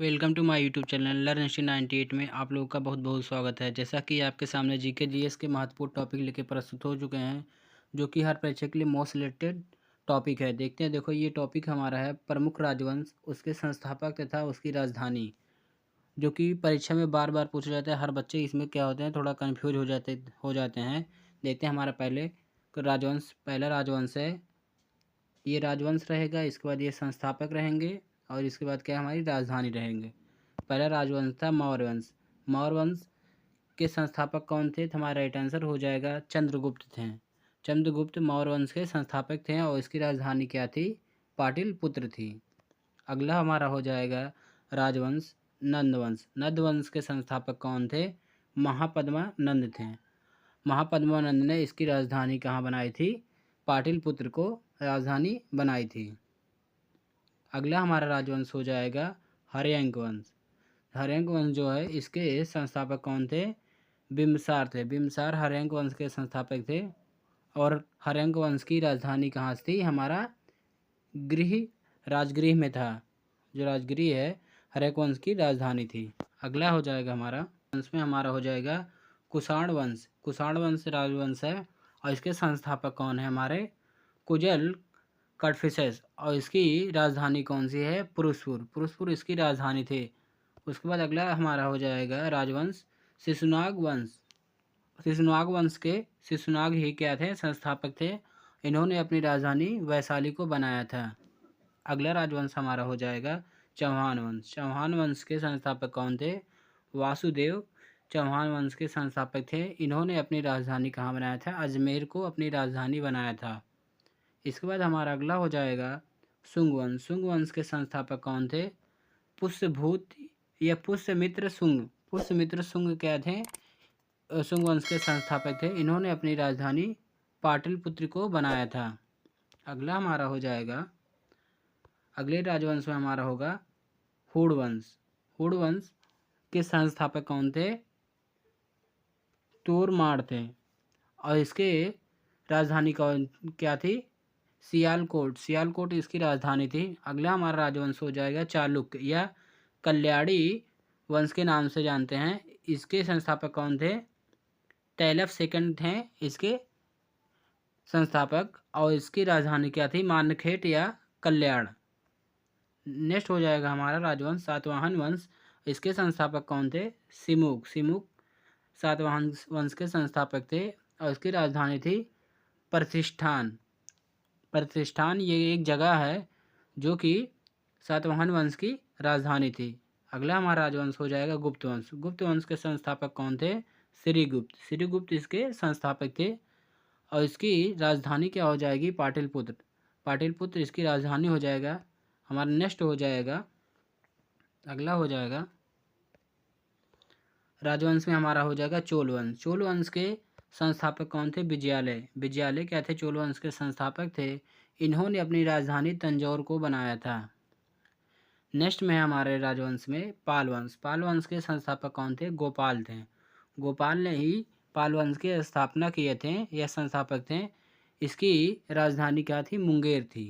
Welcome to my YouTube channel learn history 98 में आप लोगों का बहुत बहुत स्वागत है। जैसा कि आपके सामने जीके जीएस के महत्वपूर्ण टॉपिक लेके प्रस्तुत हो चुके हैं, जो कि हर परीक्षा के लिए मोस्ट रिलेटेड टॉपिक है। देखते हैं, देखो ये टॉपिक हमारा है प्रमुख राजवंश, उसके संस्थापक तथा उसकी राजधानी, जो कि परीक्षा में बार बार पूछा जाता है। हर बच्चे इसमें क्या होते हैं, थोड़ा कन्फ्यूज हो जाते हैं। देखते हैं हमारा पहले राजवंश, पहला राजवंश है, ये राजवंश रहेगा। इसके बाद ये संस्थापक रहेंगे और इसके बाद क्या हमारी राजधानी रहेंगे। पहला राजवंश था मौर्य वंश। मौर्य वंश के संस्थापक कौन थे? तो हमारा राइट आंसर हो जाएगा चंद्रगुप्त थे। चंद्रगुप्त मौर्य वंश के संस्थापक थे और इसकी राजधानी क्या थी? पाटलिपुत्र थी। अगला हमारा हो जाएगा राजवंश नंदवंश। नंदवंश के संस्थापक कौन थे? महापद्मानंद थे। महापद्मानंद ने इसकी राजधानी कहाँ बनाई थी? पाटलिपुत्र को राजधानी बनाई थी। अगला हमारा राजवंश हो जाएगा हर्यंक वंश। हर्यंक वंश जो है, इसके संस्थापक कौन थे? बिम्बसार थे। बिम्बसार हर्यंक वंश के संस्थापक थे और हर्यंक वंश की राजधानी कहाँ थी? हमारा गृह राजगृह में था। जो राजगृह है हर्यंक वंश की राजधानी थी। अगला हो जाएगा हमारा वंश में हमारा हो जाएगा कुषाण वंश। कुषाण वंश राजवंश है और इसके संस्थापक कौन है? हमारे कुजल कटफिसेस। और इसकी राजधानी कौन सी है? पुरुषपुर। पुरुषपुर इसकी राजधानी थी। उसके बाद अगला हमारा हो जाएगा राजवंश शिशुनाग वंश। शिशुनाग वंश के शिशुनाग ही क्या थे? संस्थापक थे। इन्होंने अपनी राजधानी वैशाली को बनाया था। अगला राजवंश हमारा हो जाएगा चौहान वंश। चौहान वंश के संस्थापक कौन थे? वासुदेव चौहान वंश के संस्थापक थे। इन्होंने अपनी राजधानी कहाँ बनाया था? अजमेर को अपनी राजधानी बनाया था। इसके बाद हमारा अगला हो जाएगा शुंग वंश। शुंग वंश के संस्थापक कौन थे? पुष्यभूत या पुष्यमित्र शुंग। पुष्यमित्र शुंग क्या थे? शुंग वंश के संस्थापक थे। इन्होंने अपनी राजधानी पाटलिपुत्र को बनाया था। अगला हमारा हो जाएगा, अगले राजवंश में हमारा होगा हुड़ वंश। हुड़ वंश के संस्थापक कौन थे? तोरमाड़ थे और इसके राजधानी कौन क्या थी? सियालकोट। सियालकोट इसकी राजधानी थी। अगला हमारा राजवंश हो जाएगा चालुक्य या कल्याणी वंश के नाम से जानते हैं। इसके संस्थापक कौन थे? तैलफ सेकंड थे इसके संस्थापक और इसकी राजधानी क्या थी? मानखेट या कल्याण। नेक्स्ट हो जाएगा हमारा राजवंश सातवाहन वंश। इसके संस्थापक कौन थे? सिमुक। सिमुक सातवाहन वंश के संस्थापक थे और इसकी राजधानी थी प्रतिष्ठान। प्रतिष्ठान ये एक जगह है जो कि सातवाहन वंश की राजधानी थी। अगला हमारा राजवंश हो जाएगा गुप्त वंश। गुप्त वंश के संस्थापक कौन थे? श्रीगुप्त। श्रीगुप्त इसके संस्थापक थे और इसकी राजधानी क्या हो जाएगी? पाटलिपुत्र। पाटलिपुत्र इसकी राजधानी हो जाएगा। हमारा नेक्स्ट हो जाएगा, अगला हो जाएगा राजवंश में हमारा हो जाएगा चोल वंश। चोल वंश के संस्थापक कौन थे? विजयालय। विजयालय क्या थे? चोल वंश के संस्थापक थे। इन्होंने अपनी राजधानी तंजौर को बनाया था। नेक्स्ट में हमारे राजवंश में पाल वंश। पाल वंश के संस्थापक कौन थे? गोपाल थे। गोपाल ने ही पाल वंश की स्थापना किए थे, यह संस्थापक थे। इसकी राजधानी क्या थी? मुंगेर थी।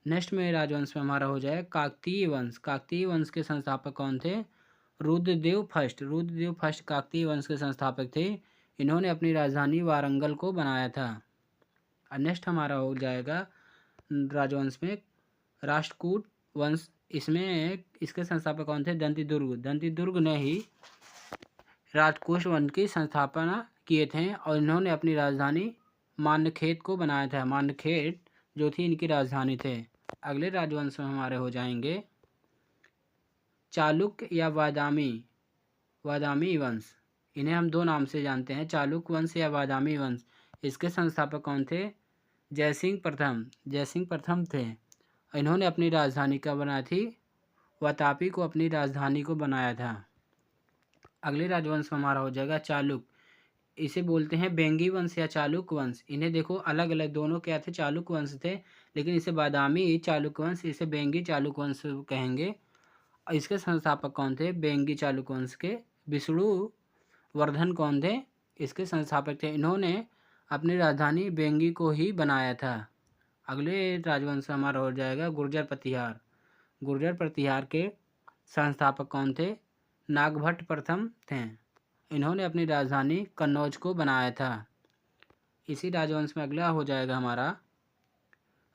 नेक्स्ट में राजवंश में हमारा हो जाए काकतीय वंश। काकतीय वंश के संस्थापक कौन थे? रुद्रदेव फर्स्ट। रुद्रदेव फर्स्ट काकतीय वंश के संस्थापक थे। इन्होंने अपनी राजधानी वारंगल को बनाया था। और नेक्स्ट हमारा हो जाएगा राजवंश में राष्ट्रकूट वंश। इसमें इसके संस्थापक कौन थे? दंतिदुर्ग। दंतिदुर्ग ने ही राजकोष वंश की संस्थापना किए थे और इन्होंने अपनी राजधानी मान्यखेत को बनाया था। मान्यखेत जो थी इनकी राजधानी थे। अगले राजवंश में हमारे हो जाएंगे चालुक्य या बादामी। बादामी वंश, इन्हें हम दो नाम से जानते हैं, चालुक्य वंश या बादामी वंश। इसके संस्थापक कौन थे? जयसिंह प्रथम। जयसिंह प्रथम थे। इन्होंने अपनी राजधानी क्या बनाई थी? वातापी को अपनी राजधानी को बनाया था। अगले राजवंश में हमारा हो जाएगा चालुक्य। इसे बोलते हैं बेंगी वंश या चालुक्य वंश। इन्हें देखो अलग अलग दोनों क्या थे? चालुक्य वंश थे, लेकिन इसे बादामी चालुक्य वंश, इसे बेंगी चालुक्य वंश कहेंगे। और इसके संस्थापक कौन थे? बेंगी चालुक्य वंश के विष्णु वर्धन कौन थे? इसके संस्थापक थे। इन्होंने अपनी राजधानी बेंगी को ही बनाया था। अगले राजवंश हमारा हो जाएगा गुर्जर प्रतिहार। गुर्जर प्रतिहार के संस्थापक कौन थे? नागभट्ट प्रथम थे। इन्होंने अपनी राजधानी कन्नौज को बनाया था। इसी राजवंश में अगला हो जाएगा हमारा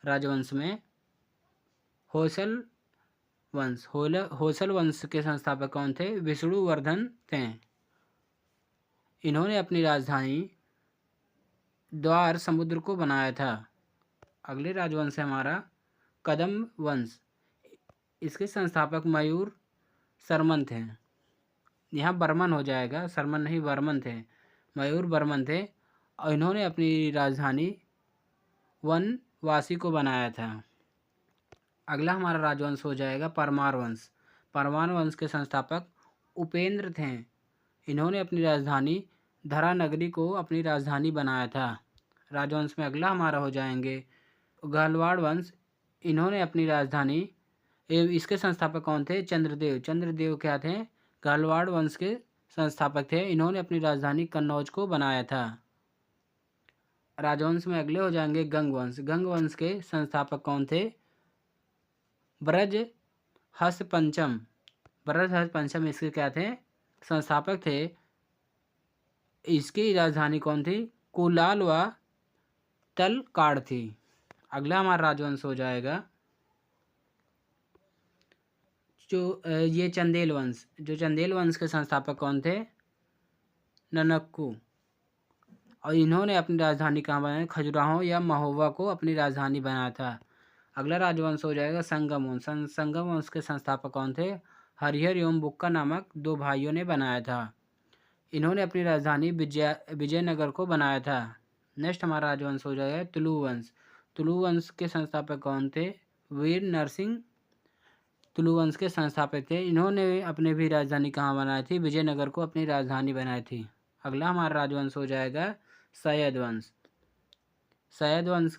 राजवंश में होयसल वंश। होयसल वंश के संस्थापक कौन थे? विष्णुवर्धन थे। इन्होंने अपनी राजधानी द्वार समुद्र को बनाया था। अगले राजवंश है हमारा कदम वंश। इसके संस्थापक मयूर शर्मन थे। यहाँ बर्मन हो जाएगा, शर्मन नहीं वर्मन थे, मयूर वर्मन थे। और इन्होंने अपनी राजधानी वनवासी को बनाया था। अगला हमारा राजवंश हो जाएगा परमार वंश। परमार वंश के संस्थापक उपेंद्र थे। इन्होंने अपनी राजधानी धरा नगरी को अपनी राजधानी बनाया था। राजवंश में अगला हमारा हो जाएंगे गहलवाड़ वंश। इन्होंने अपनी राजधानी इसके संस्थापक कौन थे? चंद्रदेव। चंद्रदेव क्या थे? गहलवाड़ वंश के संस्थापक थे। इन्होंने अपनी राजधानी कन्नौज को बनाया था। राजवंश में अगले हो जाएंगे गंग वंश। गंग वंश के संस्थापक कौन थे? ब्रजहस पंचम। ब्रजहस पंचम इसके क्या थे? संस्थापक थे। इसकी राजधानी कौन थी? कुलाल व तलकाड़ थी। अगला हमारा राजवंश हो जाएगा जो ये चंदेल वंश। जो चंदेल वंश के संस्थापक कौन थे? ननक्कू। और इन्होंने अपनी राजधानी कहाँ बनाई? खजुराहो या महोबा को अपनी राजधानी बनाया था। अगला राजवंश हो जाएगा संगम वंश। संगम वंश के संस्थापक कौन थे? हरिहर एवं बुक्का नामक दो भाइयों ने बनाया था। इन्होंने अपनी राजधानी विजयनगर को बनाया था। नेक्स्ट हमारा राजवंश हो जाएगा तुलु वंश। तुलु वंश के संस्थापक कौन थे? वीर नरसिंह तुलु वंश के संस्थापक थे। इन्होंने अपनी भी राजधानी कहाँ बनाई थी? विजयनगर को अपनी राजधानी बनाई थी। अगला हमारा राजवंश हो जाएगा सैयद वंश। सैयद वंश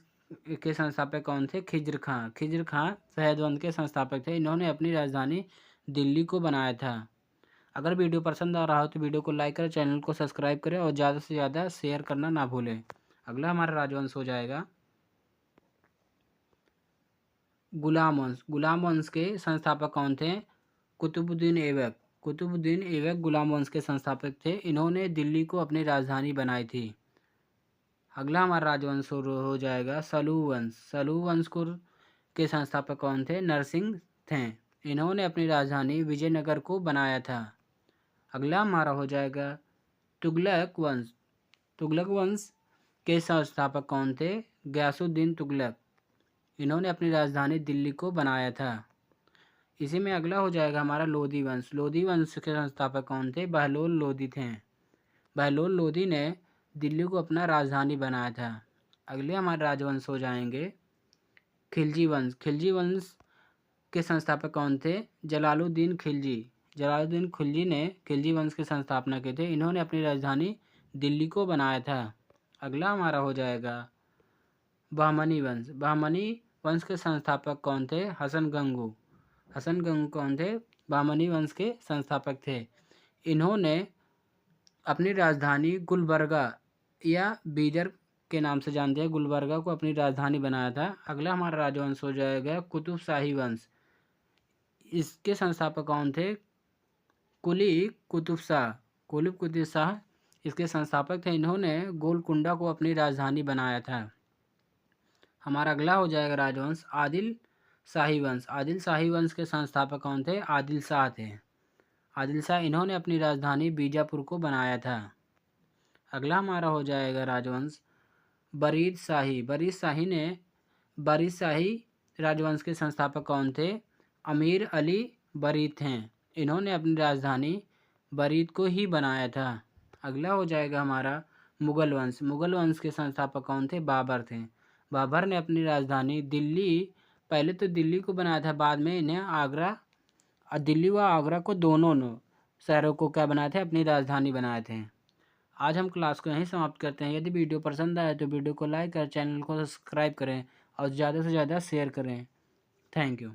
के संस्थापक कौन थे? खिज्र खां। खिज्र खां सैयद वंश के संस्थापक थे। इन्होंने अपनी राजधानी दिल्ली को बनाया था। अगर वीडियो पसंद आ रहा हो तो वीडियो को लाइक करें, चैनल को सब्सक्राइब करें और ज़्यादा से ज़्यादा शेयर करना ना भूलें। अगला हमारा राजवंश हो जाएगा गुलाम वंश। गुलाम वंश के संस्थापक कौन थे? कुतुबुद्दीन ऐबक। कुतुबुद्दीन ऐबक गुलाम वंश के संस्थापक थे। इन्होंने दिल्ली को अपनी राजधानी बनाई थी। अगला हमारा राजवंश हो जाएगा सलू वंश। सलू वंश के संस्थापक कौन थे? नरसिंह थे। इन्होंने अपनी राजधानी विजयनगर को बनाया था। अगला हमारा हो जाएगा तुगलक वंश। तुगलक वंश के संस्थापक कौन थे? गयासुद्दीन तुगलक। इन्होंने अपनी राजधानी दिल्ली को बनाया था। इसी में अगला हो जाएगा हमारा लोधी वंश। लोधी वंश के संस्थापक कौन थे? बहलोल लोधी थे। बहलोल लोधी ने दिल्ली को अपना राजधानी बनाया था। अगले हमारे राजवंश हो जाएंगे खिलजी वंश। खिलजी वंश के संस्थापक कौन थे? जलालुद्दीन खिलजी। जलालुद्दीन खिलजी ने खिलजी वंश की स्थापना की थी। इन्होंने अपनी राजधानी दिल्ली को बनाया था। अगला हमारा हो जाएगा बहमनी वंश। बहमनी वंश के संस्थापक कौन थे? हसन गंगू। हसन गंगू कौन थे? बहमनी वंश के संस्थापक थे। इन्होंने अपनी राजधानी गुलबर्गा या बीदर के नाम से जानते हैं, गुलबर्गा को अपनी राजधानी बनाया था। अगला हमारा राजवंश हो जाएगा कुतुब शाही वंश। इसके संस्थापक कौन थे? कुली कुतुब शाह। कुली कुतुब शाह इसके संस्थापक थे। इन्होंने गोलकुंडा को अपनी राजधानी बनाया था। हमारा अगला हो जाएगा राजवंश आदिल शाही वंश। आदिल शाही वंश के संस्थापक कौन थे? आदिल शाह थे। आदिल शाह इन्होंने अपनी राजधानी बीजापुर को बनाया था। अगला हमारा हो जाएगा राजवंश बरीद शाही। बरीद शाही राजवंश के संस्थापक कौन थे? अमीर अली बरीद थे। इन्होंने अपनी राजधानी बरीद को ही बनाया था। अगला हो जाएगा हमारा मुगल वंश। मुगल वंश के संस्थापक कौन थे? बाबर थे। बाबर ने अपनी राजधानी पहले तो दिल्ली को बनाया था, बाद में इन्हें आगरा, दिल्ली व आगरा को दोनों शहरों को क्या बनाए थे? अपनी राजधानी बनाए थे। आज हम क्लास को यहीं समाप्त करते हैं। यदि वीडियो पसंद आए तो वीडियो को लाइक करें, चैनल को सब्सक्राइब करें और ज़्यादा से ज़्यादा शेयर करें। Thank you.